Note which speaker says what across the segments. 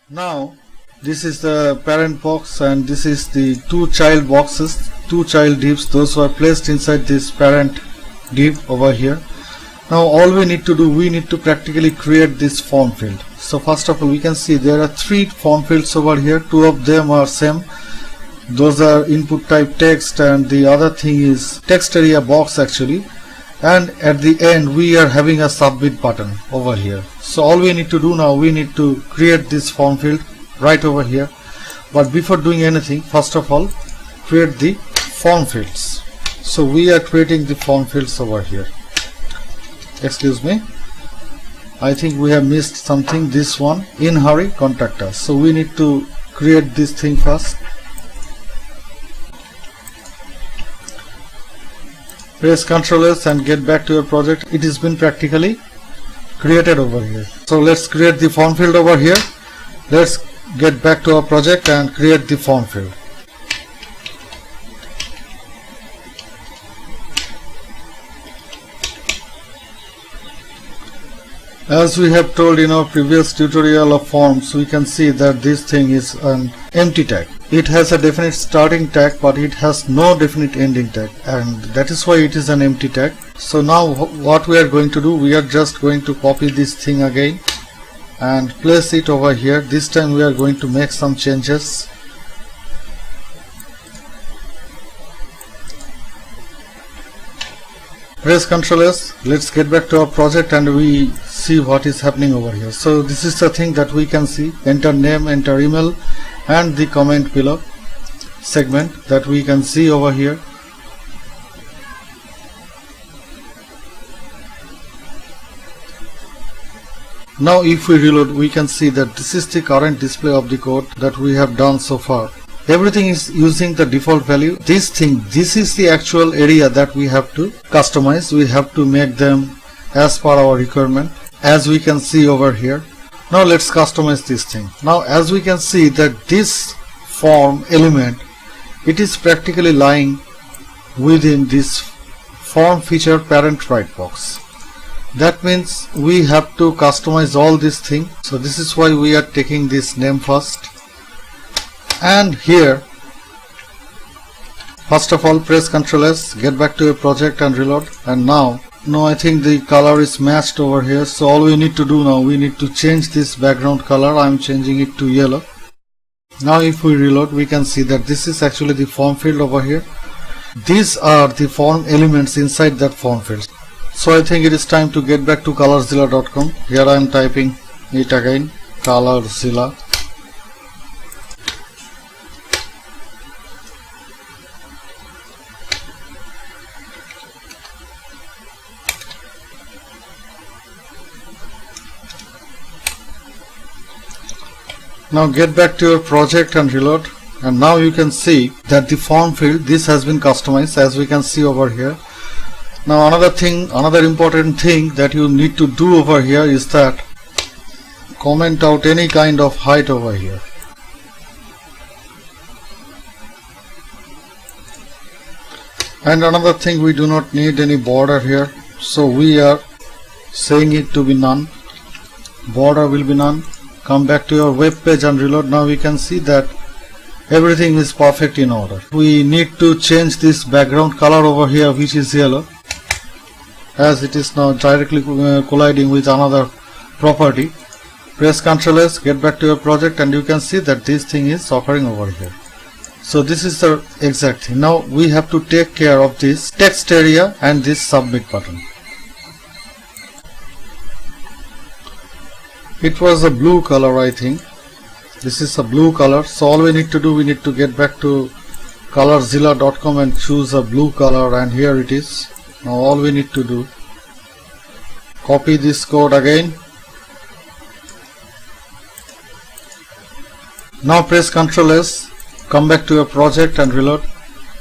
Speaker 1: Now this is the parent box and this is the two child boxes, two child divs. Those were placed inside this parent div over here. Now all we need to do, we need to practically create this form field. So first of all, we can see there are three form fields over here. Two of them are same. Those are input type text and the other thing is textarea box actually. And at the end we are having a submit button over here. So all we need to do now, we need to create this form field right over here. But before doing anything, first of all, create the form fields. So we are creating the form fields over here. Excuse me, I think we have missed something. This one, in hurry, contact us. So we need to create this thing first. Press Ctrl S and get back to your project. It has been practically created over here. So let's create the form field over here. Let's get back to our project and create the form field. As we have told in our previous tutorial of forms, we can see that this thing is an empty tag. It has a definite starting tag, but it has no definite ending tag, and that is why it is an empty tag. So now what we are going to do, we are just going to copy this thing again and place it over here. This time we are going to make some changes. Press Ctrl S. Let's get back to our project and we see what is happening over here. So this is the thing that we can see. Enter name, enter email, and the comment below segment that we can see over here. Now if we reload, we can see that this is the current display of the code that we have done so far. Everything is using the default value. This is the actual area that we have to customize. We have to make them as per our requirement, as we can see over here. Now let's customize this thing. Now as we can see that this form element, it is practically lying within this form feature parent right box. That means we have to customize all this thing. So this is why we are taking this name first. And here, first of all, press Ctrl S, get back to your project and reload. And now I think the color is matched over here. So all we need to do now, we need to change this background color. I'm changing it to yellow. Now if we reload, we can see that this is actually the form field over here. These are the form elements inside that form field. So I think it is time to get back to colorzilla.com. Here I am typing it again, colorzilla. Now get back to your project and reload, and now you can see that the form field, this has been customized as we can see over here. Now another important thing that you need to do over here is that comment out any kind of height over here. And another thing, we do not need any border here, so we are saying it to be none. Border will be none. Come back to your web page and reload. Now we can see that everything is perfect in order. We need to change this background color over here, which is yellow, as it is now directly colliding with another property. Press Ctrl S, get back to your project, and you can see that this thing is occurring over here. So this is the exact thing. Now we have to take care of this text area and this submit button. It was a blue color, I think. This is a blue color. So all we need to do, we need to get back to colorzilla.com and choose a blue color, and here it is. Now all we need to do, copy this code again. Now press Ctrl S, come back to your project and reload,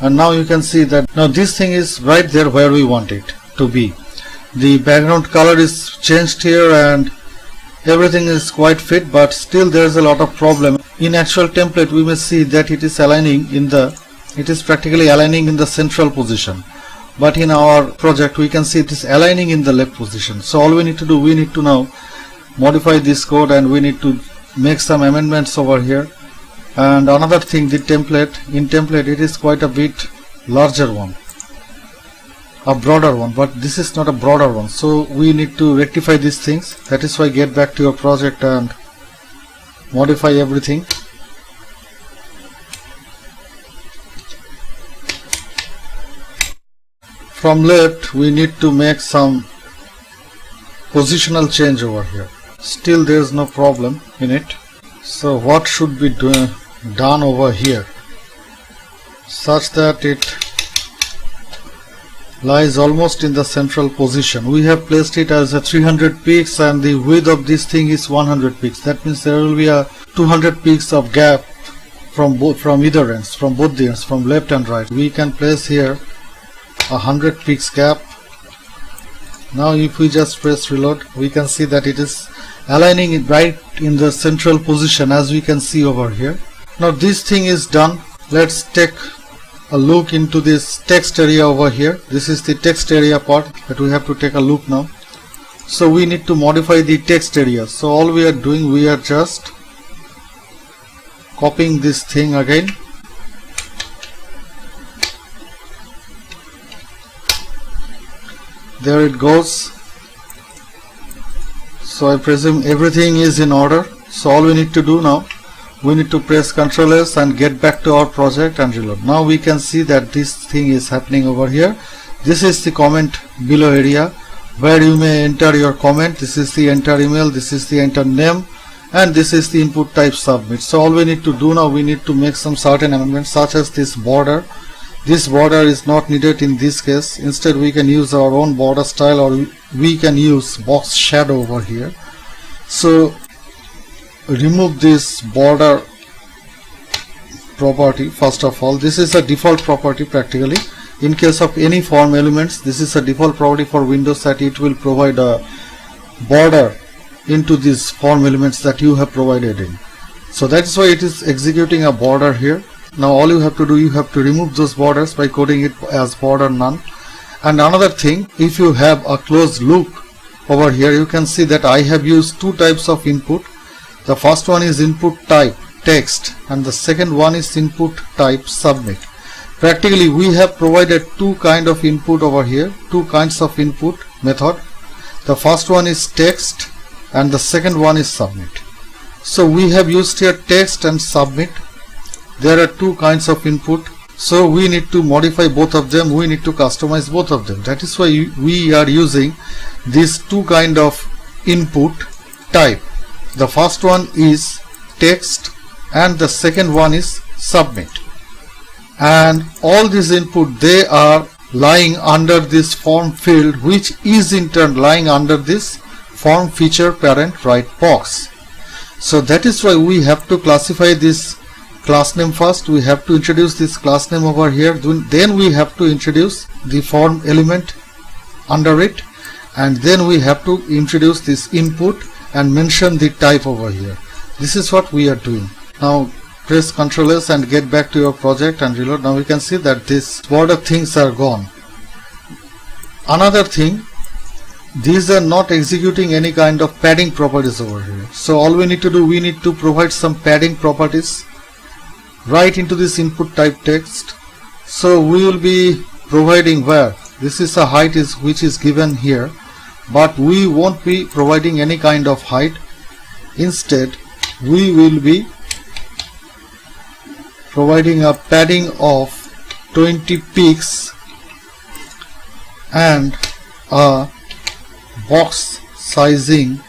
Speaker 1: and now you can see that now this thing is right there where we want it to be. The background color is changed here and everything is quite fit, but still there is a lot of problem. In actual template we may see that it is practically aligning in the central position, but in our project we can see it is aligning in the left position. So all we need to do, we need to now modify this code, and we need to make some amendments over here. And another thing, the template, in template it is quite a bit larger one, a broader one, but this is not a broader one, so we need to rectify these things. That is why get back to your project and modify everything. From left we need to make some positional change over here. Still there is no problem in it. So what should be done over here such that it lies almost in the central position? We have placed it as a 300 pixels and the width of this thing is 100 pixels. That means there will be a 200 pixels of gap from either ends, from both the ends, from left and right. We can place here 100 pixels gap. Now if we just press reload, we can see that it is aligning it right in the central position, as we can see over here. Now this thing is done. Let's take a look into this text area over here. This is the text area part that we have to take a look now. So we need to modify the text area. So all we are doing, we are just copying this thing again. There it goes. So I presume everything is in order. So all we need to do now, we need to press Ctrl S and get back to our project and reload. Now we can see that this thing is happening over here. This is the comment below area where you may enter your comment. This is the enter email, this is the enter name, and this is the input type submit. So all we need to do now, we need to make some certain amendments, such as this border. This border is not needed in this case. Instead we can use our own border style, or we can use box shadow over here. So remove this border property. First of all, this is a default property practically. In case of any form elements, this is a default property for Windows, that it will provide a border into these form elements that you have provided in. So that is why it is executing a border here. Now all you have to do, you have to remove those borders by coding it as border none. And another thing, if you have a closed loop over here, you can see that I have used two types of input. The first one is input type text and the second one is input type submit. Practically we have provided two kind of input over here, two kinds of input method. The first one is text and the second one is submit. So we have used here text and submit. There are two kinds of input, so we need to modify both of them, we need to customize both of them. That is why we are using these two kind of input type. The first one is text and the second one is submit. And all these input, they are lying under this form field, which is in turn lying under this form feature parent right box. So that is why we have to classify this class name first. We have to introduce this class name over here, then we have to introduce the form element under it, and then we have to introduce this input and mention the type over here. This is what we are doing. Now press Ctrl S and get back to your project and reload. Now we can see that this border things are gone. Another thing, these are not executing any kind of padding properties over here. So all we need to do, we need to provide some padding properties right into this input type text. So we will be providing where this is a height which is given here, but we won't be providing any kind of height. Instead we will be providing a padding of 20 pixels and a box sizing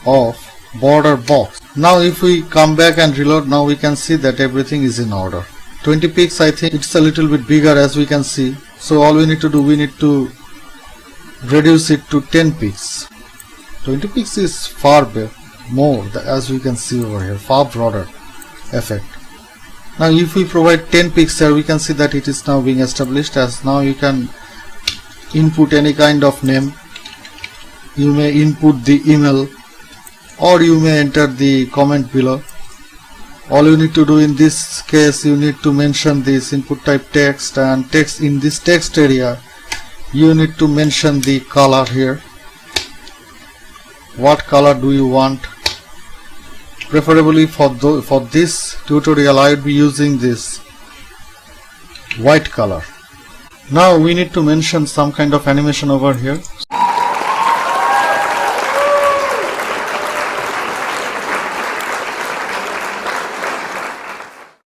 Speaker 1: of border box. Now if we come back and reload, now we can see that everything is in order. 20 pixels, I think it's a little bit bigger, as we can see. So all we need to do, we need to reduce it to 10 pixels. 20 pixels is far more, as we can see over here, far broader effect. Now if we provide 10 pixels, we can see that it is now being established. As now you can input any kind of name, you may input the email, or you may enter the comment below. All you need to do in this case, you need to mention this input type text, and text in this text area you need to mention the color here. What color do you want? preferably for this tutorial I would be using this white color. Now we need to mention some kind of animation over here.